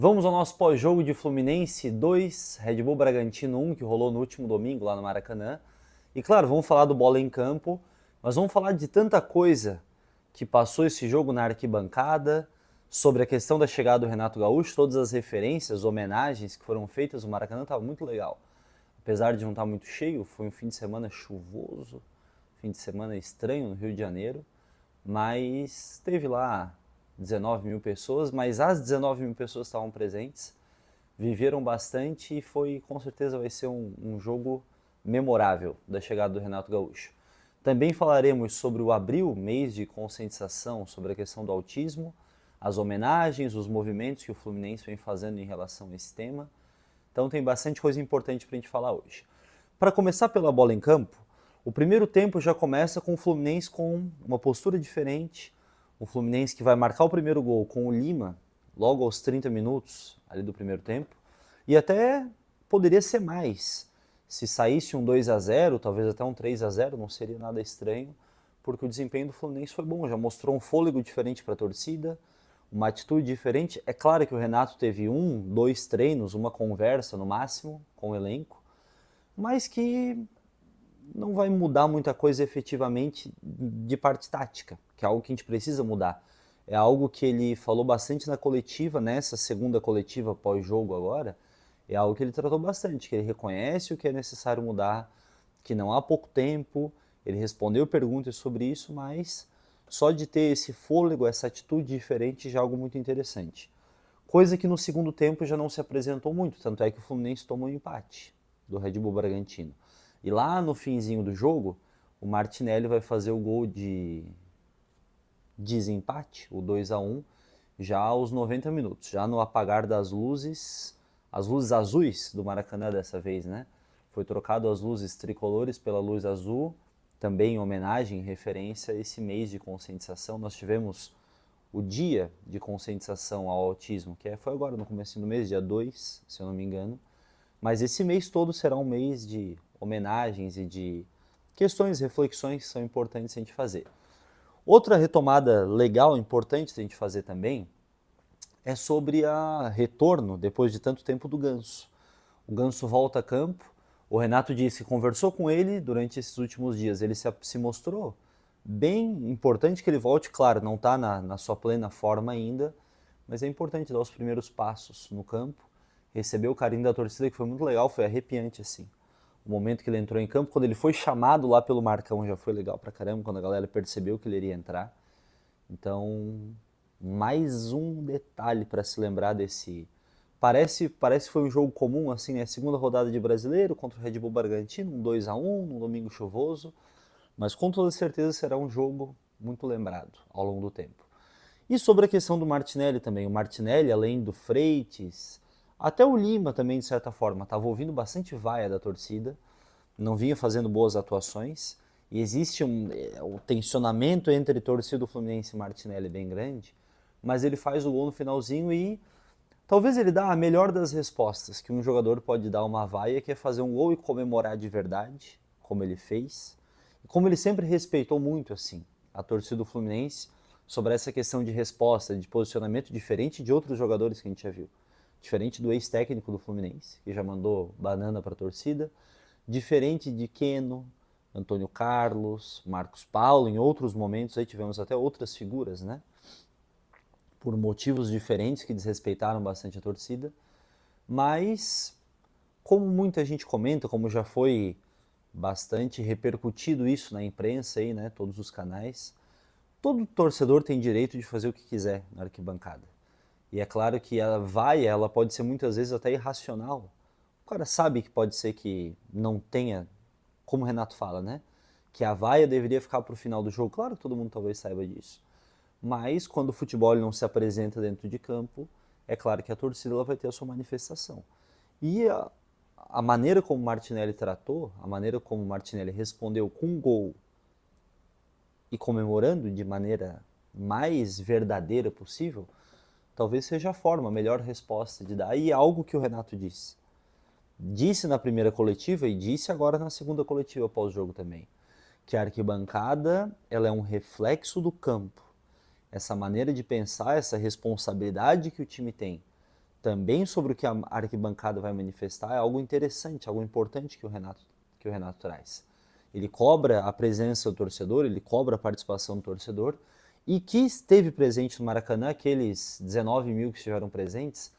Vamos ao nosso pós-jogo de Fluminense 2, Red Bull Bragantino 1, que rolou no último domingo lá no Maracanã. E claro, vamos falar do bola em campo, mas vamos falar de tanta coisa que passou esse jogo na arquibancada, sobre a questão da chegada do Renato Gaúcho, todas as referências, homenagens que foram feitas no Maracanã, estava muito legal. Apesar de não estar muito cheio, foi um fim de semana chuvoso, fim de semana estranho no Rio de Janeiro, mas teve lá 19 mil pessoas, mas as 19 mil pessoas estavam presentes, viveram bastante e com certeza vai ser um jogo memorável da chegada do Renato Gaúcho. Também falaremos sobre o abril, mês de conscientização sobre a questão do autismo, as homenagens, os movimentos que o Fluminense vem fazendo em relação a esse tema. Então tem bastante coisa importante para a gente falar hoje. Para começar pela bola em campo, o primeiro tempo já começa com o Fluminense com uma postura diferente. O Fluminense que vai marcar o primeiro gol com o Lima, logo aos 30 minutos ali do primeiro tempo. E até poderia ser mais. Se saísse um 2-0, talvez até um 3-0, não seria nada estranho, porque o desempenho do Fluminense foi bom, já mostrou um fôlego diferente para a torcida, uma atitude diferente. É claro que o Renato teve 1, 2 treinos, uma conversa no máximo com o elenco, mas que não vai mudar muita coisa efetivamente de parte tática, que é algo que a gente precisa mudar. É algo que ele falou bastante na coletiva, nessa segunda coletiva pós-jogo agora, é algo que ele tratou bastante, que ele reconhece o que é necessário mudar, que não há pouco tempo, ele respondeu perguntas sobre isso, mas só de ter esse fôlego, essa atitude diferente já é algo muito interessante. Coisa que no segundo tempo já não se apresentou muito, tanto é que o Fluminense tomou um empate do Red Bull Bragantino. E lá no finzinho do jogo, o Martinelli vai fazer o gol de desempate, o 2-1, já aos 90 minutos, já no apagar das luzes, as luzes azuis do Maracanã dessa vez, né? Foi trocado as luzes tricolores pela luz azul, também em homenagem, em referência a esse mês de conscientização. Nós tivemos o dia de conscientização ao autismo, foi agora no começo do mês, dia 2, se eu não me engano. Mas esse mês todo será um mês de homenagens e de questões, reflexões que são importantes a gente fazer. Outra retomada legal, importante a gente fazer também, é sobre a retorno, depois de tanto tempo, do Ganso. O Ganso volta a campo, o Renato disse que conversou com ele durante esses últimos dias, ele se mostrou bem importante que ele volte, claro, não está na sua plena forma ainda, mas é importante dar os primeiros passos no campo, receber o carinho da torcida, que foi muito legal, foi arrepiante assim. O momento que ele entrou em campo, quando ele foi chamado lá pelo Marcão, já foi legal pra caramba, quando a galera percebeu que ele iria entrar. Então, mais um detalhe para se lembrar desse. Parece que foi um jogo comum, assim, né? Segunda rodada de Brasileiro contra o Red Bull Bragantino, um 2-1, um domingo chuvoso, mas com toda certeza será um jogo muito lembrado ao longo do tempo. E sobre a questão do Martinelli também, o Martinelli, além do Freitas, até o Lima também, de certa forma, estava ouvindo bastante vaia da torcida, não vinha fazendo boas atuações, e existe um tensionamento entre torcida do Fluminense e Martinelli bem grande, mas ele faz o gol no finalzinho e talvez ele dá a melhor das respostas que um jogador pode dar a uma vaia, que é fazer um gol e comemorar de verdade, como ele fez, e como ele sempre respeitou muito assim a torcida do Fluminense sobre essa questão de resposta, de posicionamento diferente de outros jogadores que a gente já viu. Diferente do ex-técnico do Fluminense, que já mandou banana para a torcida, diferente de Keno, Antônio Carlos, Marcos Paulo, em outros momentos aí tivemos até outras figuras, né? Por motivos diferentes que desrespeitaram bastante a torcida, mas como muita gente comenta, como já foi bastante repercutido isso na imprensa aí, né, todos os canais, todo torcedor tem direito de fazer o que quiser na arquibancada. E é claro que a vaia, ela pode ser muitas vezes até irracional. O cara sabe que pode ser que não tenha, como o Renato fala, né? Que a vaia deveria ficar para o final do jogo. Claro que todo mundo talvez saiba disso. Mas quando o futebol não se apresenta dentro de campo, é claro que a torcida ela vai ter a sua manifestação. E a maneira como o Martinelli tratou, a maneira como o Martinelli respondeu com um gol e comemorando de maneira mais verdadeira possível, talvez seja a forma, a melhor resposta de dar. E algo que o Renato disse. Disse na primeira coletiva e disse agora na segunda coletiva pós-jogo também, que a arquibancada ela é um reflexo do campo. Essa maneira de pensar, essa responsabilidade que o time tem também sobre o que a arquibancada vai manifestar, é algo interessante, algo importante que o Renato traz. Ele cobra a presença do torcedor, ele cobra a participação do torcedor, e que esteve presente no Maracanã, aqueles 19 mil que estiveram presentes,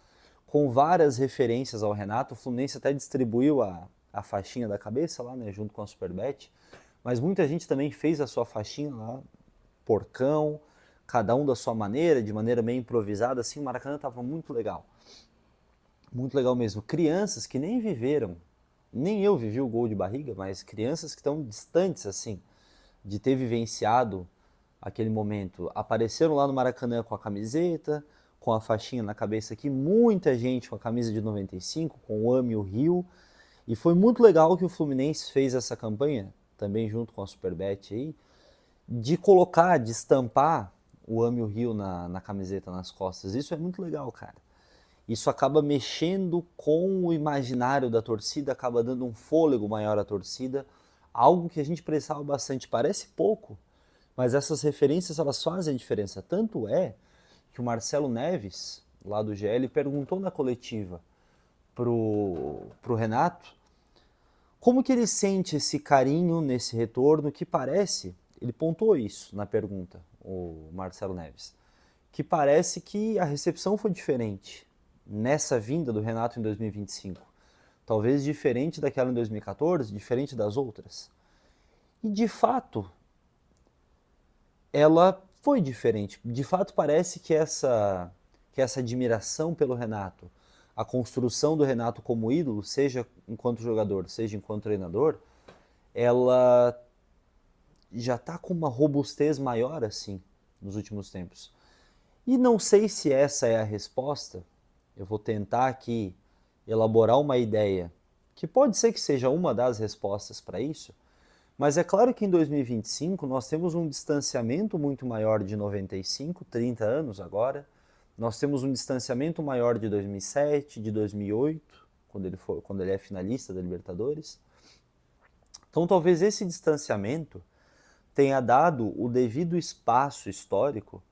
com várias referências ao Renato. O Fluminense até distribuiu a faixinha da cabeça lá, né, junto com a Superbet, mas muita gente também fez a sua faixinha lá, porcão, cada um da sua maneira, de maneira meio improvisada, assim. O Maracanã estava muito legal mesmo. Crianças que nem viveram, nem eu vivi o gol de barriga, mas crianças que estão distantes, assim, de ter vivenciado aquele momento, apareceram lá no Maracanã com a camiseta, com a faixinha na cabeça aqui, muita gente com a camisa de 95, com o Ame o Rio, e foi muito legal que o Fluminense fez essa campanha, também junto com a Superbet aí, de colocar, de estampar o Ame o Rio na camiseta, nas costas. Isso é muito legal, cara. Isso acaba mexendo com o imaginário da torcida, acaba dando um fôlego maior à torcida, algo que a gente precisava bastante. Parece pouco, mas essas referências elas fazem a diferença. Tanto é que o Marcelo Neves, lá do GL, perguntou na coletiva pro Renato como que ele sente esse carinho nesse retorno, que parece, ele pontuou isso na pergunta, o Marcelo Neves, que parece que a recepção foi diferente nessa vinda do Renato em 2025. Talvez diferente daquela em 2014, diferente das outras. E de fato, ela foi diferente. De fato, parece que essa admiração pelo Renato, a construção do Renato como ídolo, seja enquanto jogador, seja enquanto treinador, ela já está com uma robustez maior assim nos últimos tempos. E não sei se essa é a resposta. Eu vou tentar aqui elaborar uma ideia que pode ser que seja uma das respostas para isso, mas é claro que em 2025 nós temos um distanciamento muito maior de 95, 30 anos agora. Nós temos um distanciamento maior de 2007, de 2008, quando ele é finalista da Libertadores. Então talvez esse distanciamento tenha dado o devido espaço histórico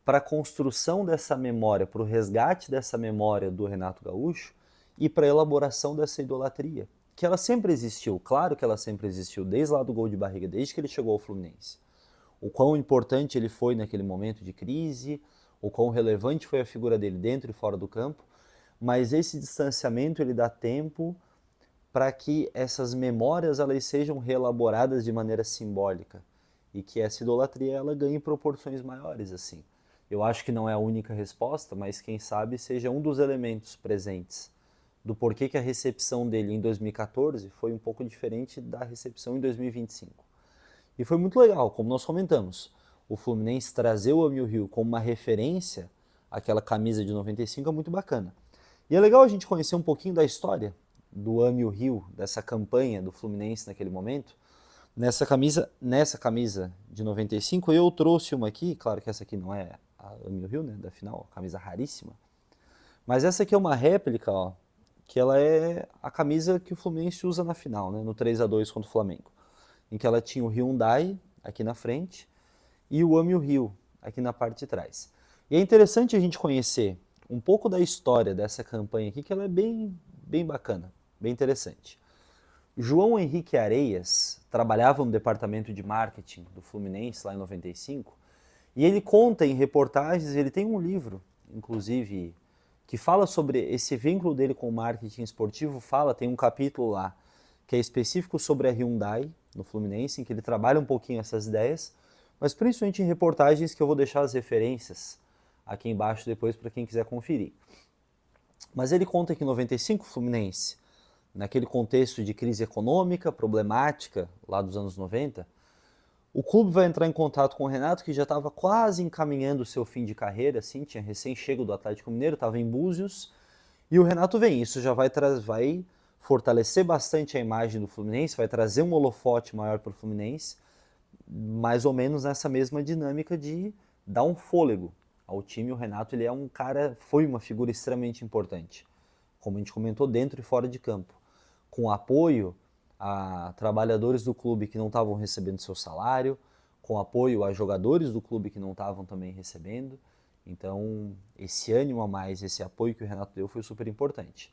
para a construção dessa memória, para o resgate dessa memória do Renato Gaúcho e para a elaboração dessa idolatria, que ela sempre existiu, claro que ela sempre existiu, desde lá do gol de barriga, desde que ele chegou ao Fluminense. O quão importante ele foi naquele momento de crise, o quão relevante foi a figura dele dentro e fora do campo, mas esse distanciamento ele dá tempo para que essas memórias elas sejam reelaboradas de maneira simbólica e que essa idolatria ela ganhe proporções maiores assim. Eu acho que não é a única resposta, mas quem sabe seja um dos elementos presentes do porquê que a recepção dele em 2014 foi um pouco diferente da recepção em 2025. E foi muito legal, como nós comentamos, o Fluminense trazer o Ame o Rio como uma referência àquela camisa de 95 é muito bacana. E é legal a gente conhecer um pouquinho da história do Ame o Rio, dessa campanha do Fluminense naquele momento. Nessa camisa de 95, eu trouxe uma aqui, claro que essa aqui não é a Ame o Rio, né, da final, camisa raríssima. Mas essa aqui é uma réplica, ó, que ela é a camisa que o Fluminense usa na final, né, no 3-2 contra o Flamengo, em que ela tinha o Hyundai aqui na frente e o Ame o Rio aqui na parte de trás. E é interessante a gente conhecer um pouco da história dessa campanha aqui, que ela é bem bacana, bem interessante. João Henrique Areias trabalhava no departamento de marketing do Fluminense lá em 95, e ele conta em reportagens, ele tem um livro, inclusive, que fala sobre esse vínculo dele com o marketing esportivo, tem um capítulo lá que é específico sobre a Hyundai no Fluminense, em que ele trabalha um pouquinho essas ideias, mas principalmente em reportagens que eu vou deixar as referências aqui embaixo depois para quem quiser conferir. Mas ele conta que em 95 o Fluminense, naquele contexto de crise econômica, problemática, lá dos anos 90, o clube vai entrar em contato com o Renato, que já estava quase encaminhando o seu fim de carreira, assim, tinha recém-chego do Atlético Mineiro, estava em Búzios, e o Renato vem. Isso já vai fortalecer bastante a imagem do Fluminense, vai trazer um holofote maior para o Fluminense, mais ou menos nessa mesma dinâmica de dar um fôlego ao time. O Renato ele é um cara, foi uma figura extremamente importante, como a gente comentou, dentro e fora de campo, com apoio a trabalhadores do clube que não estavam recebendo seu salário, com apoio a jogadores do clube que não estavam também recebendo, Então, esse ânimo a mais, esse apoio que o Renato deu foi super importante.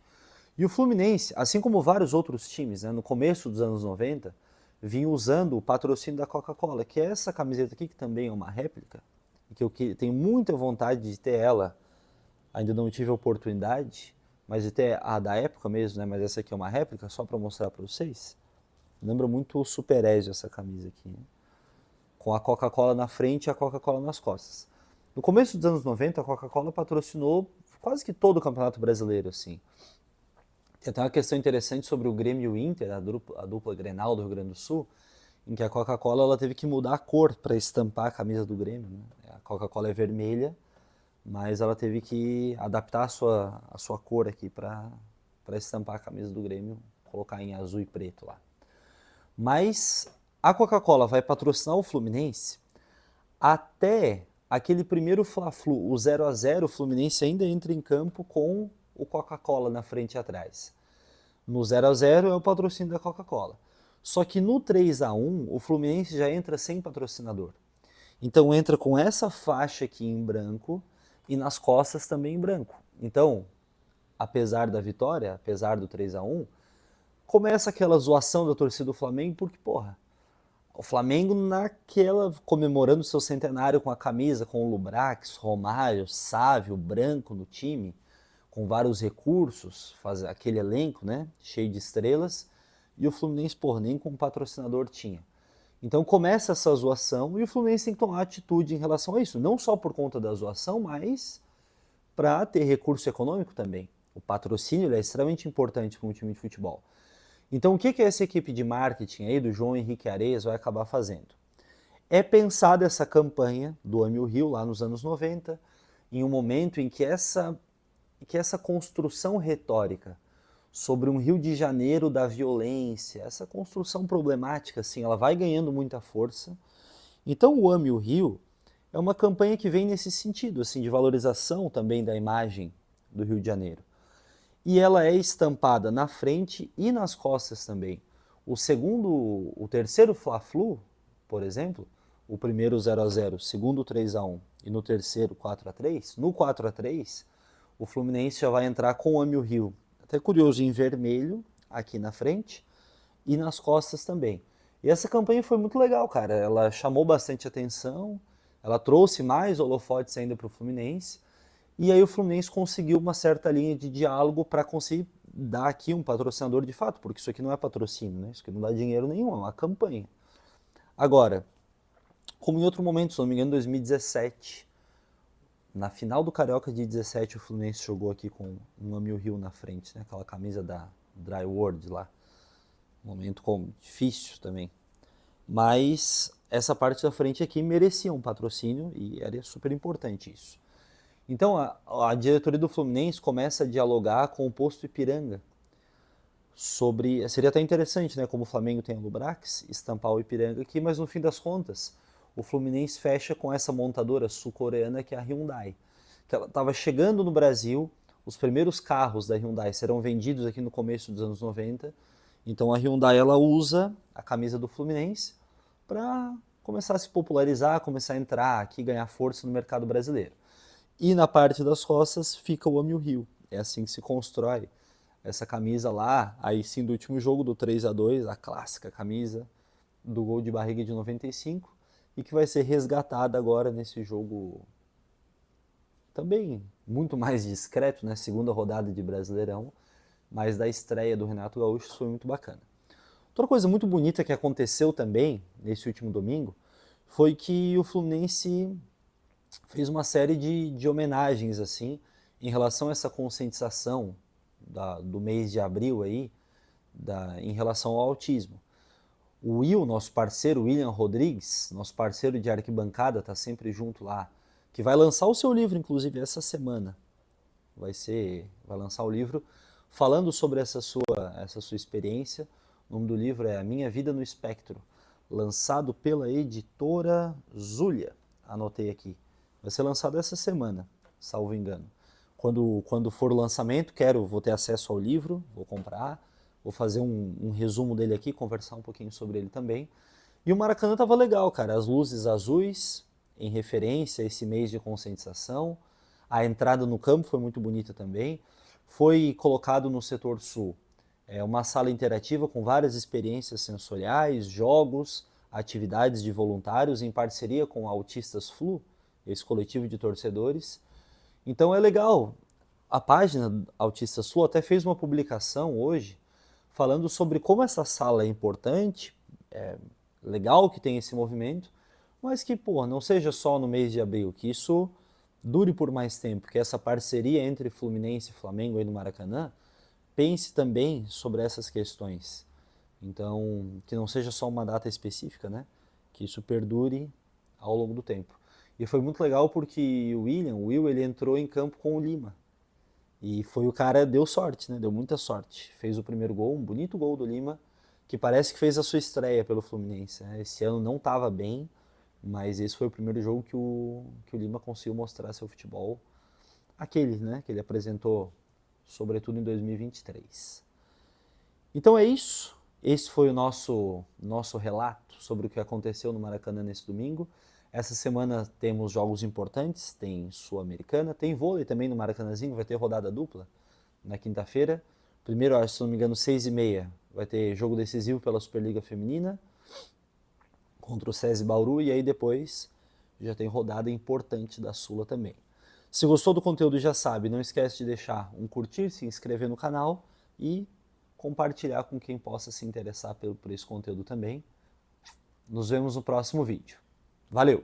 E o Fluminense, assim como vários outros times, né, no começo dos anos 90, vinha usando o patrocínio da Coca-Cola, que é essa camiseta aqui, que também é uma réplica, e que eu tenho muita vontade de ter ela, ainda não tive a oportunidade, mas de ter a da época mesmo, né, mas essa aqui é uma réplica, só para mostrar para vocês. Lembra muito o Super Ezio essa camisa aqui, né? Com a Coca-Cola na frente e a Coca-Cola nas costas. No começo dos anos 90, a Coca-Cola patrocinou quase que todo o Campeonato Brasileiro, assim. Tem até uma questão interessante sobre o Grêmio e o Inter, a dupla Grenal do Rio Grande do Sul, em que a Coca-Cola ela teve que mudar a cor para estampar a camisa do Grêmio, né? A Coca-Cola é vermelha, mas ela teve que adaptar a sua cor aqui para estampar a camisa do Grêmio, colocar em azul e preto lá. Mas a Coca-Cola vai patrocinar o Fluminense até aquele primeiro Fla-Flu, o 0-0, o Fluminense ainda entra em campo com o Coca-Cola na frente e atrás. No 0-0 é o patrocínio da Coca-Cola. Só que no 3-1 o Fluminense já entra sem patrocinador. Então entra com essa faixa aqui em branco e nas costas também em branco. Então, apesar da vitória, apesar do 3-1, começa aquela zoação da torcida do Flamengo, porque, porra, o Flamengo naquela, comemorando seu centenário com a camisa, com o Lubrax, Romário, Sávio, Branco no time, com vários recursos, faz aquele elenco, né, cheio de estrelas, e o Fluminense, porra, nem com patrocinador tinha. Então começa essa zoação e o Fluminense tem que tomar atitude em relação a isso, não só por conta da zoação, mas para ter recurso econômico também. O patrocínio é extremamente importante para um time de futebol. Então, o que essa equipe de marketing aí do João Henrique Areias vai acabar fazendo? É pensar dessa campanha do Ame o Rio lá nos anos 90, em um momento em que essa construção retórica sobre um Rio de Janeiro da violência, essa construção problemática, assim, ela vai ganhando muita força. Então, o Ame o Rio é uma campanha que vem nesse sentido, assim, de valorização também da imagem do Rio de Janeiro. E ela é estampada na frente e nas costas também. O terceiro Fla-Flu, por exemplo, o primeiro 0-0, o segundo 3-1 e no terceiro 4-3, no 4-3, o Fluminense já vai entrar com o Ame o Rio. Até curioso, em vermelho, aqui na frente, e nas costas também. E essa campanha foi muito legal, cara. Ela chamou bastante atenção, ela trouxe mais holofotes ainda para o Fluminense, e aí o Fluminense conseguiu uma certa linha de diálogo para conseguir dar aqui um patrocinador de fato, porque isso aqui não é patrocínio, né? Isso aqui não dá dinheiro nenhum, é uma campanha. Agora, como em outro momento, se não me engano, em 2017, na final do Carioca de 17, o Fluminense jogou aqui com um Ame o Rio na frente, né? Aquela camisa da Dry World lá. Um momento difícil também. Mas essa parte da frente aqui merecia um patrocínio e era super importante isso. Então a diretoria do Fluminense começa a dialogar com o posto Ipiranga sobre, seria até interessante, né, como o Flamengo tem a Lubrax, estampar o Ipiranga aqui, mas no fim das contas, o Fluminense fecha com essa montadora sul-coreana que é a Hyundai, que ela estava chegando no Brasil, os primeiros carros da Hyundai serão vendidos aqui no começo dos anos 90, então a Hyundai ela usa a camisa do Fluminense para começar a se popularizar, começar a entrar aqui, ganhar força no mercado brasileiro. E na parte das costas fica o Ame o Rio. É assim que se constrói essa camisa lá, aí sim do último jogo, do 3-2, a clássica camisa do gol de barriga de 95, e que vai ser resgatada agora nesse jogo também muito mais discreto, né? Segunda rodada de Brasileirão, mas da estreia do Renato Gaúcho, isso foi muito bacana. Outra coisa muito bonita que aconteceu também nesse último domingo foi que o Fluminense fez uma série de homenagens assim em relação a essa conscientização do mês de abril aí, em relação ao autismo. O Will, nosso parceiro, William Rodrigues, nosso parceiro de arquibancada, tá sempre junto lá, que vai lançar o seu livro, inclusive, essa semana. Vai lançar o livro falando sobre essa sua experiência. O nome do livro é A Minha Vida no Espectro, lançado pela editora Zulia. Anotei aqui. Vai ser lançado essa semana, salvo engano. Quando for o lançamento, vou ter acesso ao livro, vou comprar, vou fazer um resumo dele aqui, conversar um pouquinho sobre ele também. E o Maracanã tava legal, cara. As luzes azuis em referência a esse mês de conscientização. A entrada no campo foi muito bonita também. Foi colocado no setor sul uma sala interativa com várias experiências sensoriais, jogos, atividades de voluntários em parceria com a Autistas Flu, esse coletivo de torcedores. Então é legal. A página Autistas Flu até fez uma publicação hoje falando sobre como essa sala é importante, é legal que tem esse movimento, mas que, pô, não seja só no mês de abril, que isso dure por mais tempo, que essa parceria entre Fluminense e Flamengo aí no Maracanã pense também sobre essas questões. Então, que não seja só uma data específica, né? Que isso perdure ao longo do tempo. E foi muito legal porque o Will, ele entrou em campo com o Lima. E foi o cara, deu sorte, né? Deu muita sorte. Fez o primeiro gol, um bonito gol do Lima, que parece que fez a sua estreia pelo Fluminense, né? Esse ano não estava bem, mas esse foi o primeiro jogo que o Lima conseguiu mostrar seu futebol. Aquele, né? Que ele apresentou, sobretudo em 2023. Então é isso. Esse foi o nosso relato sobre o que aconteceu no Maracanã nesse domingo. Essa semana temos jogos importantes, tem Sul-Americana, tem vôlei também no Maracanãzinho, vai ter rodada dupla na quinta-feira. Primeiro, se não me engano, 6h30, vai ter jogo decisivo pela Superliga Feminina contra o SESI Bauru, e aí depois já tem rodada importante da Sula também. Se gostou do conteúdo, já sabe, não esquece de deixar um curtir, se inscrever no canal e compartilhar com quem possa se interessar por esse conteúdo também. Nos vemos no próximo vídeo. Valeu!